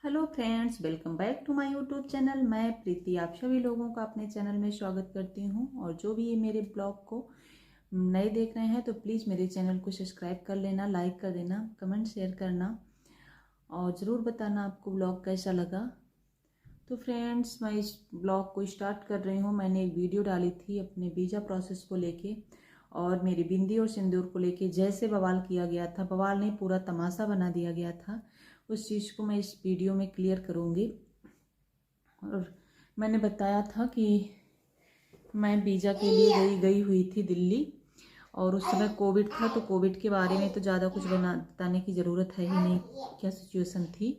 Hello friends, welcome back to my YouTube channel. मैं प्रीति आप सभी लोगों का अपने चैनल में स्वागत करती हूं। और जो भी ये मेरे ब्लॉग को नए देख रहे हैं तो प्लीज़ मेरे चैनल को सब्सक्राइब कर लेना, लाइक कर देना, कमेंट शेयर करना और ज़रूर बताना आपको ब्लॉग कैसा लगा। तो फ्रेंड्स, मैं इस ब्लॉग को स्टार्ट कर रही हूँ। मैंने एक वीडियो डाली थी अपने वीज़ा प्रोसेस को लेके और मेरी बिंदी और सिंदूर को लेके। जैसे बवाल किया गया था, बवाल नहीं पूरा तमाशा बना दिया गया था, उस चीज़ को मैं इस वीडियो में क्लियर करूँगी। और मैंने बताया था कि मैं वीज़ा के लिए गई हुई थी दिल्ली, और उस समय कोविड था, तो कोविड के बारे में तो ज़्यादा कुछ बताने की ज़रूरत है ही नहीं, क्या सिचुएशन थी।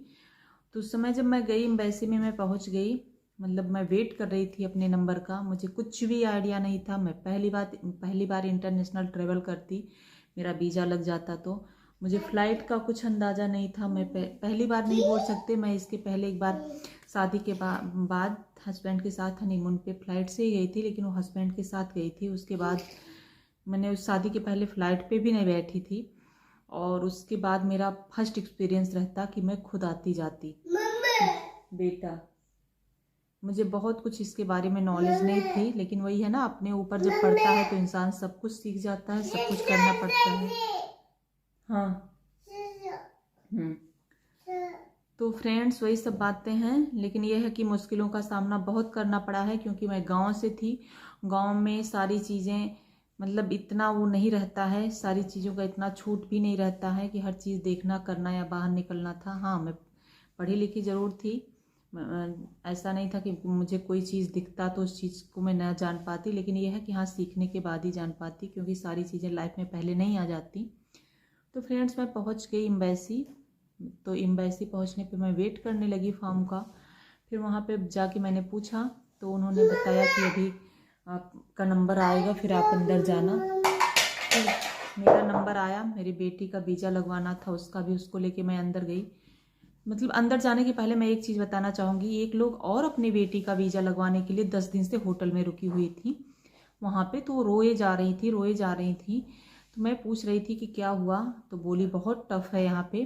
तो उस समय जब मैं गई एम्बेसी में, मैं पहुंच गई, मतलब मैं वेट कर रही थी अपने नंबर का। मुझे कुछ भी आइडिया नहीं था। मैं पहली बार इंटरनेशनल ट्रेवल करती, मेरा वीज़ा लग जाता तो मुझे फ़्लाइट का कुछ अंदाज़ा नहीं था। मैं पहली बार नहीं बोल सकते, मैं इसके पहले एक बार शादी के बाद हस्बैंड के साथ हनीमून पे फ़्लाइट से ही गई थी, लेकिन वो हस्बैंड के साथ गई थी। उसके बाद मैंने उस शादी के पहले फ़्लाइट पे भी नहीं बैठी थी। और उसके बाद मेरा फर्स्ट एक्सपीरियंस रहता कि मैं खुद आती जाती। बेटा, मुझे बहुत कुछ इसके बारे में नॉलेज नहीं थी, लेकिन वही है ना, अपने ऊपर जब पड़ता है तो इंसान सब कुछ सीख जाता है, सब कुछ करना पड़ता है। हाँ। तो फ्रेंड्स, वही सब बातें हैं, लेकिन यह है कि मुश्किलों का सामना बहुत करना पड़ा है, क्योंकि मैं गांव से थी। गांव में सारी चीज़ें, मतलब इतना वो नहीं रहता है, सारी चीज़ों का इतना छूट भी नहीं रहता है कि हर चीज़ देखना करना या बाहर निकलना था। हाँ, मैं पढ़ी लिखी ज़रूर थी। ऐसा नहीं था कि मुझे कोई चीज़ दिखता तो उस चीज़ को मैं ना जान पाती, लेकिन यह है कि हाँ, सीखने के बाद ही जान पाती, क्योंकि सारी चीज़ें लाइफ में पहले नहीं आ जाती। तो फ्रेंड्स, मैं पहुंच गई एम्बेसी। तो एम्बेसी पहुंचने पे मैं वेट करने लगी फॉर्म का। फिर वहाँ पे जाके मैंने पूछा, तो उन्होंने बताया कि अभी आपका नंबर आएगा, फिर आप अंदर जाना। फिर मेरा नंबर आया, मेरी बेटी का वीज़ा लगवाना था, उसका भी, उसको लेके मैं अंदर गई। मतलब अंदर जाने के पहले मैं एक चीज़ बताना चाहूँगी, एक लोग और अपनी बेटी का वीज़ा लगवाने के लिए 10 दिन से होटल में रुकी हुई थी वहाँ पे। तो रोए जा रही थी। तो मैं पूछ रही थी कि क्या हुआ, तो बोली बहुत टफ है यहाँ पे।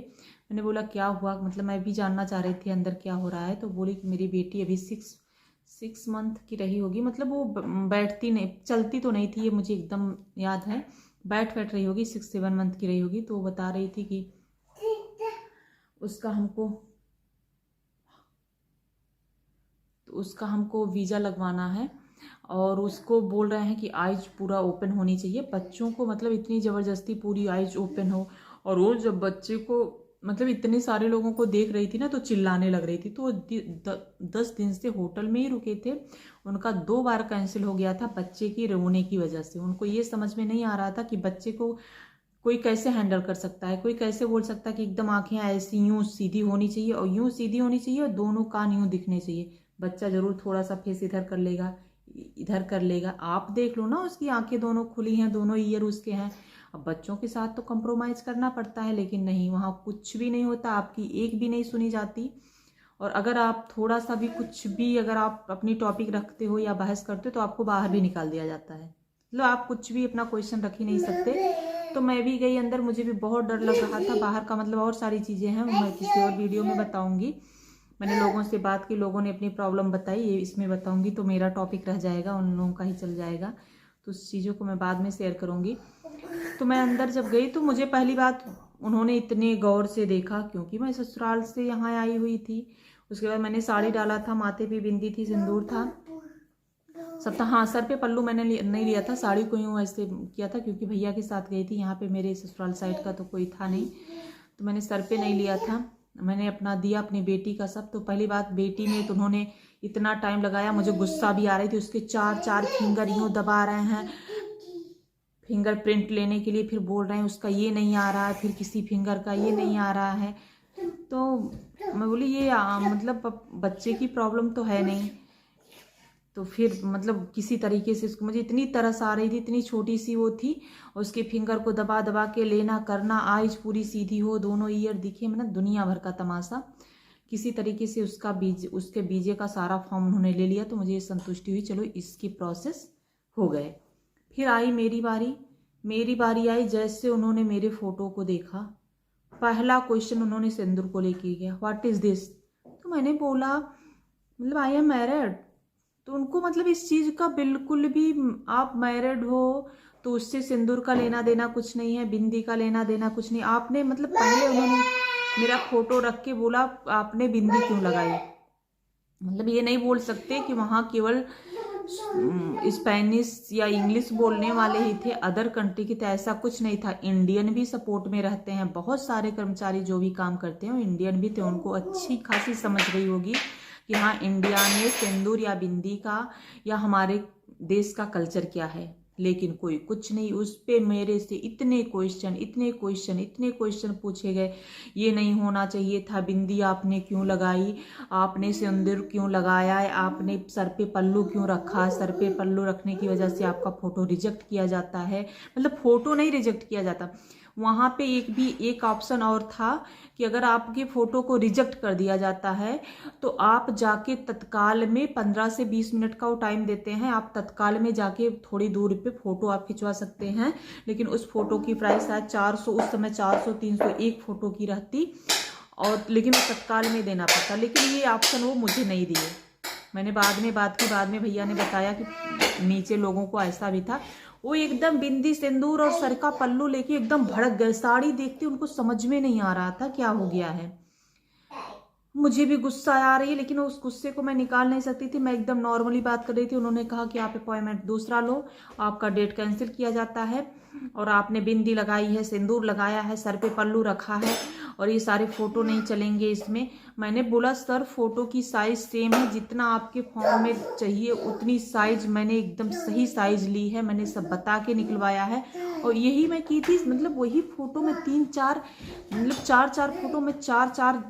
मैंने बोला क्या हुआ, मतलब मैं भी जानना चाह रही थी अंदर क्या हो रहा है। तो बोली कि मेरी बेटी अभी सिक्स मंथ की रही होगी, मतलब वो बैठती नहीं, चलती तो नहीं थी, ये मुझे एकदम याद है, बैठ रही होगी, 6-7 मंथ की रही होगी। तो वो बता रही थी कि उसका हमको वीज़ा लगवाना है, और उसको बोल रहे हैं कि आइज पूरा ओपन होनी चाहिए बच्चों को, मतलब इतनी ज़बरदस्ती पूरी आइज ओपन हो। और वो जब बच्चे को, मतलब इतने सारे लोगों को देख रही थी ना, तो चिल्लाने लग रही थी। तो 10 दिन से होटल में ही रुके थे, उनका 2 बार कैंसिल हो गया था बच्चे की रोने की वजह से। उनको ये समझ में नहीं आ रहा था कि बच्चे को कोई कैसे हैंडल कर सकता है, कोई कैसे बोल सकता है कि एकदम आंखें ऐसी यूं सीधी होनी चाहिए, और यूं सीधी होनी चाहिए, और दोनों कान यूं दिखने चाहिए। बच्चा जरूर थोड़ा सा फेस इधर कर लेगा, इधर कर लेगा। आप देख लो ना, उसकी आंखें दोनों खुली हैं, दोनों ईयर उसके हैं। अब बच्चों के साथ तो कंप्रोमाइज करना पड़ता है, लेकिन नहीं, वहाँ कुछ भी नहीं होता, आपकी एक भी नहीं सुनी जाती। और अगर आप थोड़ा सा भी कुछ भी, अगर आप अपनी टॉपिक रखते हो या बहस करते हो, तो आपको बाहर भी निकाल दिया जाता है। मतलब आप कुछ भी अपना क्वेश्चन रख ही नहीं सकते। तो मैं भी गई अंदर, मुझे भी बहुत डर लग रहा था बाहर का, मतलब और सारी चीज़ें हैं, मैं किसी और वीडियो में बताऊंगी। मैंने लोगों से बात की, लोगों ने अपनी प्रॉब्लम बताई, ये इसमें बताऊंगी तो मेरा टॉपिक रह जाएगा, उन लोगों का ही चल जाएगा, तो उस चीज़ों को मैं बाद में शेयर करूंगी। तो मैं अंदर जब गई, तो मुझे पहली बात, उन्होंने इतने गौर से देखा, क्योंकि मैं ससुराल से यहाँ आई हुई थी। उसके बाद मैंने साड़ी डाला था, माथे पे बिंदी थी, सिंदूर था, सब था। हाँ, सर पे पल्लू मैंने नहीं लिया था, साड़ी को यूँ ऐसे किया था, क्योंकि भैया के साथ गई थी। यहाँ पे मेरे ससुराल साइड का तो कोई था नहीं, तो मैंने सर पे नहीं लिया था। मैंने अपना दिया अपनी बेटी का सब। तो पहली बात, बेटी में तो उन्होंने इतना टाइम लगाया, मुझे गुस्सा भी आ रही थी। उसके 4 फिंगर यूँ दबा रहे हैं फिंगरप्रिंट लेने के लिए, फिर बोल रहे हैं उसका ये नहीं आ रहा है, फिर किसी फिंगर का ये नहीं आ रहा है। तो मैं बोली ये मतलब बच्चे की प्रॉब्लम तो है नहीं। तो फिर मतलब किसी तरीके से उसको, मुझे इतनी तरस आ रही थी, इतनी छोटी सी वो थी, उसके फिंगर को दबा दबा के लेना करना, आइज पूरी सीधी हो, दोनों ईयर दिखे, मतलब दुनिया भर का तमाशा। किसी तरीके से उसके बीजे का सारा फॉर्म उन्होंने ले लिया, तो मुझे ये संतुष्टि हुई, चलो इसकी प्रोसेस हो गए। फिर आई मेरी बारी आई। जैसे उन्होंने मेरे फोटो को देखा, पहला क्वेश्चन उन्होंने सिंदूर को लेके किया, व्हाट इज दिस। मैंने बोला मतलब आई एम मैरिड। तो उनको मतलब इस चीज़ का बिल्कुल भी, आप मैरिड हो तो उससे सिंदूर का लेना देना कुछ नहीं है, बिंदी का लेना देना कुछ नहीं। आपने मतलब पहले उन्होंने मेरा फोटो रख के बोला आपने बिंदी क्यों लगाई। मतलब ये नहीं बोल सकते कि वहाँ केवल स्पेनिश या इंग्लिश बोलने वाले ही थे, अदर कंट्री की, तो ऐसा कुछ नहीं था। इंडियन भी सपोर्ट में रहते हैं, बहुत सारे कर्मचारी जो भी काम करते हैं वो इंडियन भी थे। उनको अच्छी खासी समझ गई होगी कि हाँ इंडिया में सिंदूर या बिंदी का या हमारे देश का कल्चर क्या है। लेकिन कोई कुछ नहीं, उस पे मेरे से इतने क्वेश्चन पूछे गए। ये नहीं होना चाहिए था, बिंदी आपने क्यों लगाई, आपने सिंदूर क्यों लगाया है, आपने सर पे पल्लू क्यों रखा, सर पे पल्लू रखने की वजह से आपका फोटो रिजेक्ट किया जाता है। मतलब फोटो नहीं रिजेक्ट किया जाता, वहाँ पे एक ऑप्शन और था कि अगर आपके फोटो को रिजेक्ट कर दिया जाता है तो आप जाके तत्काल में 15 से 20 मिनट का वो टाइम देते हैं, आप तत्काल में जाके थोड़ी दूर पे फोटो आप खिंचवा सकते हैं। लेकिन उस फोटो की प्राइस शायद 400, उस समय 400-300 एक फोटो की रहती, और लेकिन तत्काल में देना पड़ता। लेकिन ये ऑप्शन वो मुझे नहीं दिए। मैंने बाद में भैया ने बताया कि नीचे लोगों को ऐसा भी था। वो एकदम बिंदी सिंदूर और सर का पल्लू लेके एकदम भड़क गए। साड़ी देखते उनको समझ में नहीं आ रहा था क्या हो गया है। मुझे भी गुस्सा आ रही है, लेकिन उस गुस्से को मैं निकाल नहीं सकती थी। मैं एकदम नॉर्मली बात कर रही थी। उन्होंने कहा कि आप अपॉइंटमेंट दूसरा लो, आपका डेट कैंसिल किया जाता है, और आपने बिंदी लगाई है, सिंदूर लगाया है, सर पे पल्लू रखा है, और ये सारे फोटो नहीं चलेंगे इसमें। मैंने बोला सर फोटो की साइज सेम है, जितना आपके फॉर्म में चाहिए उतनी साइज मैंने एकदम सही साइज ली है, मैंने सब बता के निकलवाया है। और यही मैं की थी, मतलब वही फोटो में 3-4 मतलब 4-4 फोटो में 4-4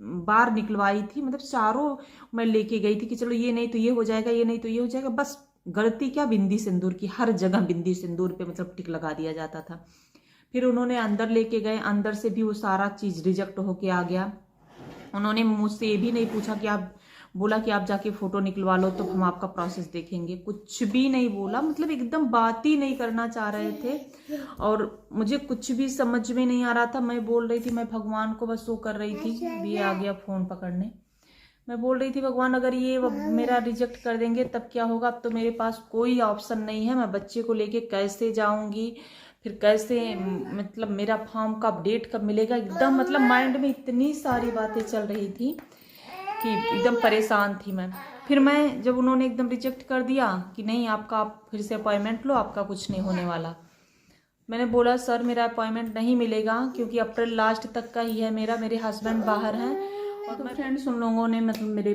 बार निकलवाई थी। मतलब चारों मैं लेके गई थी कि चलो ये नहीं तो ये हो जाएगा, ये नहीं तो ये हो जाएगा। बस गलती क्या, बिंदी सिंदूर की, हर जगह बिंदी सिंदूर पे मतलब टिक लगा दिया जाता था। फिर उन्होंने अंदर लेके गए, अंदर से भी वो सारा चीज रिजेक्ट होके आ गया। उन्होंने मुझसे ये भी नहीं पूछा कि आप, बोला कि आप जाके फोटो निकलवा लो तो हम आपका प्रोसेस देखेंगे, कुछ भी नहीं बोला। मतलब एकदम बात ही नहीं करना चाह रहे थे, और मुझे कुछ भी समझ में नहीं आ रहा था। मैं बोल रही थी, मैं भगवान को बस वो कर रही थी। ये आ गया फोन पकड़ने। मैं बोल रही थी भगवान अगर ये मेरा रिजेक्ट कर देंगे तब क्या होगा। अब तो मेरे पास कोई ऑप्शन नहीं है, मैं बच्चे को लेके कैसे जाऊंगी, फिर कैसे, मतलब मेरा फॉर्म का अपडेट कब मिलेगा। एकदम मतलब माइंड में इतनी सारी बातें चल रही थी कि एकदम परेशान थी मैं। फिर मैं जब उन्होंने एकदम रिजेक्ट कर दिया कि नहीं आपका, आप फिर से अपॉइंटमेंट लो, आपका कुछ नहीं होने वाला। मैंने बोला सर मेरा अपॉइंटमेंट नहीं मिलेगा क्योंकि अप्रैल लास्ट तक का ही है मेरा, मेरे हस्बैंड बाहर हैं। और तो फ्रेंड्स उन लोगों ने मतलब मेरे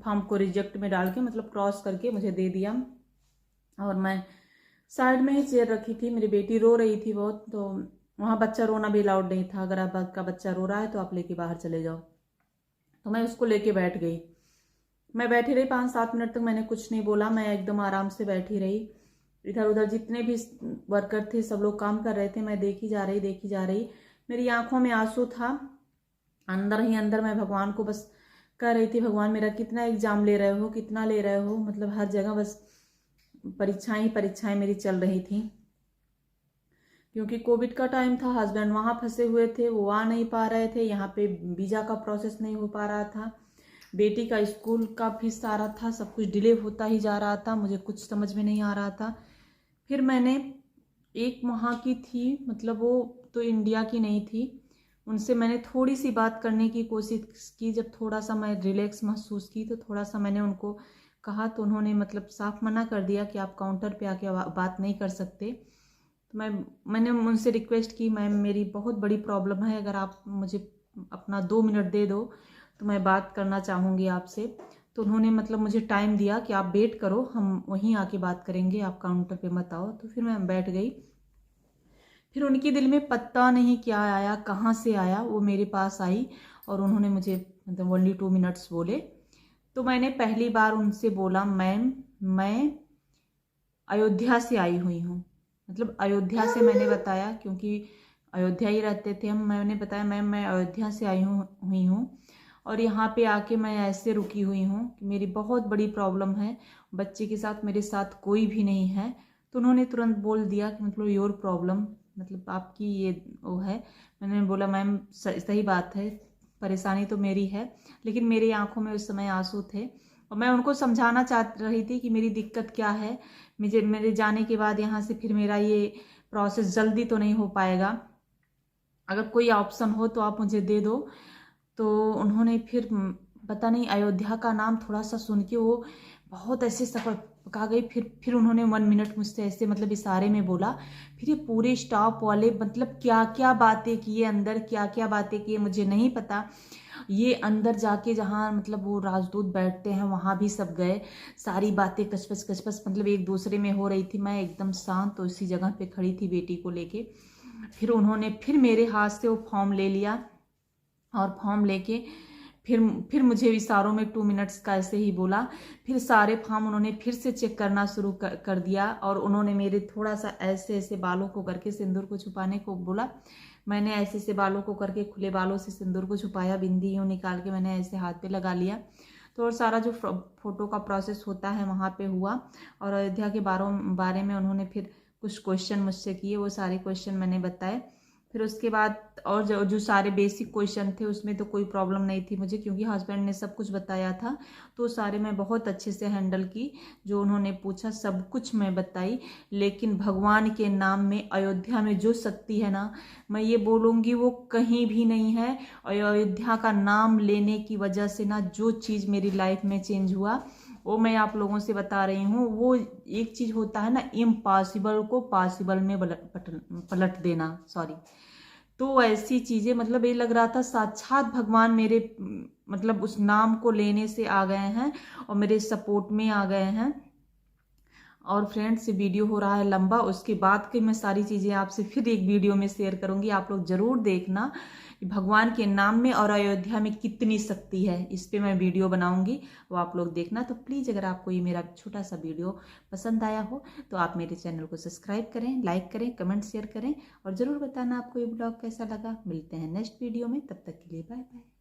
फॉर्म को रिजेक्ट में डाल के मतलब क्रॉस करके मुझे दे दिया। और मैं साइड में ही चेयर रखी थी, मेरी बेटी रो रही थी बहुत, तो वहाँ बच्चा रोना भी अलाउड नहीं था। अगर आपका बच्चा रो रहा है तो आप लेके बाहर चले जाओ। तो मैं उसको लेके बैठ गई। मैं बैठी रही 5-7 मिनट तक, मैंने कुछ नहीं बोला, मैं एकदम आराम से बैठी रही। इधर उधर जितने भी वर्कर थे सब लोग काम कर रहे थे, मैं देखी जा रही। मेरी आंखों में आंसू था। अंदर ही अंदर मैं भगवान को बस कह रही थी, भगवान मेरा कितना एग्जाम ले रहे हो, कितना ले रहे हो। मतलब हर जगह बस परीक्षाएं मेरी चल रही थी। क्योंकि कोविड का टाइम था, हस्बैंड वहाँ फंसे हुए थे, वो आ नहीं पा रहे थे, यहाँ पे वीज़ा का प्रोसेस नहीं हो पा रहा था, बेटी का स्कूल का भी सारा था, सब कुछ डिले होता ही जा रहा था, मुझे कुछ समझ में नहीं आ रहा था। फिर मैंने एक वहाँ की थी, मतलब वो तो इंडिया की नहीं थी, उनसे मैंने थोड़ी सी बात करने की कोशिश की। जब थोड़ा सा मैं रिलैक्स महसूस की तो थोड़ा सा मैंने उनको कहा, तो उन्होंने मतलब साफ मना कर दिया कि आप काउंटर पे आके बात नहीं कर सकते। तो मैंने उनसे रिक्वेस्ट की, मैम मेरी बहुत बड़ी प्रॉब्लम है, अगर आप मुझे अपना 2 मिनट दे दो तो मैं बात करना चाहूँगी आपसे। तो उन्होंने मतलब मुझे टाइम दिया कि आप वेट करो, हम वहीं आके बात करेंगे, आप काउंटर पे मत आओ। तो फिर मैं बैठ गई। फिर उनके दिल में पता नहीं क्या आया, कहाँ से आया, वो मेरे पास आई और उन्होंने मुझे मतलब ओनली 2 मिनट्स बोले। तो मैंने पहली बार उनसे बोला, मैम मैं अयोध्या से आई हुई हूँ। मतलब अयोध्या से मैंने बताया, क्योंकि अयोध्या ही रहते थे हम। मैंने बताया मैम मैं अयोध्या से हुई हूँ और यहाँ पे आके मैं ऐसे रुकी हुई हूँ कि मेरी बहुत बड़ी प्रॉब्लम है, बच्चे के साथ मेरे साथ कोई भी नहीं है। तो उन्होंने तुरंत बोल दिया कि मतलब योर प्रॉब्लम, मतलब आपकी ये वो है। मैंने बोला मैम सही बात है, परेशानी तो मेरी है, लेकिन मेरी आंखों में उस समय आंसू थे और मैं उनको समझाना चाह रही थी कि मेरी दिक्कत क्या है। मेरे जाने के बाद यहाँ से फिर मेरा ये प्रोसेस जल्दी तो नहीं हो पाएगा, अगर कोई ऑप्शन हो तो आप मुझे दे दो। तो उन्होंने फिर पता नहीं अयोध्या का नाम थोड़ा सा सुन के वो बहुत ऐसे सकपका गई। फिर उन्होंने 1 मिनट मुझसे ऐसे मतलब इशारे में बोला। फिर ये पूरे स्टाफ वाले मतलब क्या क्या बातें किए अंदर, क्या क्या बातें किए मुझे नहीं पता। ये अंदर जाके जहाँ मतलब वो राजदूत बैठते हैं वहाँ भी सब गए, सारी बातें कचपच कचपच मतलब एक दूसरे में हो रही थी। मैं एकदम शांत तो उसी जगह पे खड़ी थी बेटी को लेके। फिर उन्होंने फिर मेरे हाथ से वो फॉर्म ले लिया और फॉर्म लेके फिर मुझे इशारों में 2 मिनट्स का ऐसे ही बोला। फिर सारे फॉर्म उन्होंने फिर से चेक करना शुरू कर दिया और उन्होंने मेरे थोड़ा सा ऐसे ऐसे बालों को करके सिंदूर को छुपाने को बोला। मैंने ऐसे ऐसे बालों को करके खुले बालों से सिंदूर को छुपाया, बिंदी यूँ निकाल के मैंने ऐसे हाथ पे लगा लिया। तो और सारा जो फोटो का प्रोसेस होता है वहाँ पे हुआ और अयोध्या के बारे में उन्होंने फिर कुछ क्वेश्चन मुझसे किए, वो सारे क्वेश्चन मैंने बताए। फिर उसके बाद और जो सारे बेसिक क्वेश्चन थे उसमें तो कोई प्रॉब्लम नहीं थी मुझे, क्योंकि हस्बैंड ने सब कुछ बताया था। तो सारे मैं बहुत अच्छे से हैंडल की, जो उन्होंने पूछा सब कुछ मैं बताई। लेकिन भगवान के नाम में अयोध्या में जो शक्ति है ना, मैं ये बोलूँगी वो कहीं भी नहीं है। अयोध्या का नाम लेने की वजह से ना जो चीज़ मेरी लाइफ में चेंज हुआ वो मैं आप लोगों से बता रही हूँ। वो एक चीज़ होता है ना, इम्पॉसिबल को पॉसिबल में पलट देना, सॉरी। तो ऐसी चीज़ें मतलब ये लग रहा था साक्षात भगवान मेरे मतलब उस नाम को लेने से आ गए हैं और मेरे सपोर्ट में आ गए हैं। और फ्रेंड्स, वीडियो हो रहा है लंबा, उसके बाद की मैं सारी चीज़ें आपसे फिर एक वीडियो में शेयर करूंगी। आप लोग जरूर देखना भगवान के नाम में और अयोध्या में कितनी शक्ति है, इस पे मैं वीडियो बनाऊंगी, वो आप लोग देखना। तो प्लीज़ अगर आपको ये मेरा छोटा सा वीडियो पसंद आया हो तो आप मेरे चैनल को सब्सक्राइब करें, लाइक करें, कमेंट शेयर करें और ज़रूर बताना आपको ये ब्लॉग कैसा लगा। मिलते हैं नेक्स्ट वीडियो में, तब तक के लिए बाय बाय।